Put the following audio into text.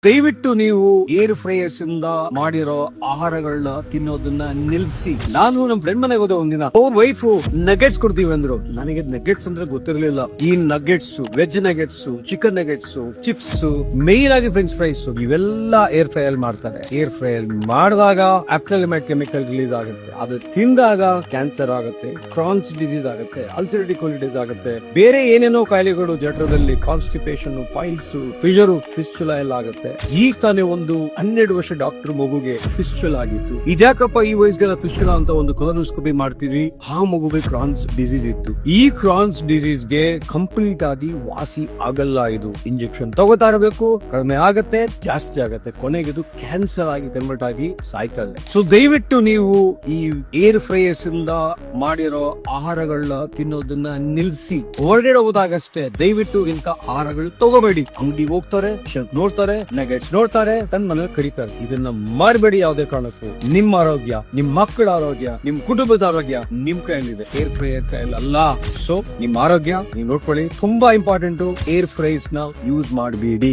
ದಯವಿಟ್ಟು ನೀವು ಏರ್ ಫ್ರೈಯರ್ಸ್ ಇಂದ ಮಾಡಿರೋ ಆಹಾರಗಳನ್ನ ತಿನ್ನೋದನ್ನ ನಿಲ್ಸಿ. ನಾನು ನಮ್ ಫ್ರೆಂಡ್ ಮನೆಗೆ ಹೋದ ಒಂದಿನ, ಅವ್ರ ವೈಫ್ ನಗೆಟ್ಸ್ ಕೊಡ್ತೀವಿ ಅಂದ್ರು. ನನಗೆ ನಗೆಟ್ಸ್ ಅಂದ್ರೆ ಗೊತ್ತಿರಲಿಲ್ಲ. ಈ nuggets, veg nuggets, chicken nuggets, chips, main ಆಗಿ ಫ್ರೆಂಚ್ ಫ್ರೈಸ್ ಇವೆಲ್ಲ ಏರ್ ಫ್ರೈ ಅಲ್ಲಿ ಮಾಡ್ತಾರೆ. ಏರ್ ಫ್ರೈ ಅಲ್ಲಿ ಮಾಡಿದಾಗ ಆಕ್ರಿಲಾಮೈಡ್ ಕೆಮಿಕಲ್ ರಿಲೀಸ್ ಆಗುತ್ತೆ. ಅದು ತಿಂದಾಗ ಕ್ಯಾನ್ಸರ್ ಆಗುತ್ತೆ, ಕ್ರಾನ್ಸ್ ಡಿಸೀಸ್ ಆಗುತ್ತೆ, ಅಲ್ಸರೇಟಿವ್ ಕೋಲಿಟಿಸ್ ಆಗುತ್ತೆ, ಬೇರೆ ಏನೇನೋ ಕಾಯಿಲೆಗಳು ಜಠರದಲ್ಲಿ, ಕಾನ್ಸ್ಟಿಪೇಷನ್, ಪೈಲ್ಸ್, ಫಿಷರ್, ಫಿಸ್ಚುಲಾ ಎಲ್ಲ ಆಗುತ್ತೆ. ಈಗ ತಾನೇ ಒಂದು 12 ವರ್ಷ ಡಾಕ್ಟರ್ ಮಗುಗೆ ಫಿಸ್ಚುಲಾ ಆಗಿತ್ತು. ಇದ್ಯಾಕಪ್ಪ ಈ ವಯಸ್ಸಿಗೆ ಫಿಸ್ಚುಲಾ ಅಂತ ಒಂದು ಕೊಲೋನೋಸ್ಕೋಪಿ ಮಾಡ್ತೀವಿ. ಆ ಮಗುಗೆ ಕ್ರಾನ್ಸ್ ಡಿಸೀಸ್ ಇತ್ತು. ಈ ಕ್ರಾನ್ಸ್ ಡಿಸೀಸ್ ಗೆ ಕಂಪ್ಲೀಟ್ ಆಗಿ ವಾಸಿ ಆಗಲ್ಲ. ಇದು ಇಂಜೆಕ್ಷನ್ ತಗೋತಾ ಇರಬೇಕು, ಕಡಿಮೆ ಆಗತ್ತೆ, ಜಾಸ್ತಿ ಆಗತ್ತೆ, ಕೊನೆಗೆ ಇದು ಕ್ಯಾನ್ಸರ್ ಆಗಿ ಕನ್ವರ್ಟ್ ಆಗಿ ಸಾಯ್ತದೆ. ಸೊ ದಯವಿಟ್ಟು ನೀವು ಈ ಏರ್ ಫ್ರೈಯರ್ಸ್ ಇಂದ ಮಾಡಿರೋ ಆಹಾರಗಳನ್ನ ತಿನ್ನೋದನ್ನ ನಿಲ್ಸಿ. ಹೊರಗಡೆ ಹೋದಾಗಷ್ಟೇ ದಯವಿಟ್ಟು ಇಂಥ ಆಹಾರಗಳು ತಗೋಬೇಡಿ. ಅಂಗಡಿ ಹೋಗ್ತಾರೆ, ಶೆಲ್ಫ್ ನೋಡ್ತಾರೆ, ನಗೆಟ್ಸ್ ನೋಡ್ತಾರೆ, ತನ್ನ ಮನೇಲಿ ಕರೀತಾರೆ. ಇದನ್ನ ಮಾಡಬೇಡಿ ಯಾವುದೇ ಕಾರಣಕ್ಕೂ. ನಿಮ್ಮ ಆರೋಗ್ಯ, ನಿಮ್ ಮಕ್ಕಳ ಆರೋಗ್ಯ, ನಿಮ್ ಕುಟುಂಬದ ಆರೋಗ್ಯ ನಿಮ್ ಕೈಯಲ್ಲಿದೆ, ಏರ್ ಫ್ರೈಯರ್ ಕೈಯಲ್ಲಿ ಅಲ್ಲ. ಸೊ ನಿಮ್ ಆರೋಗ್ಯ ನೀವು ನೋಡ್ಕೊಳ್ಳಿ. ತುಂಬಾ ಇಂಪಾರ್ಟೆಂಟ್. ಏರ್ ಫ್ರೈಸ್ ನ ಯೂಸ್ ಮಾಡಬೇಡಿ.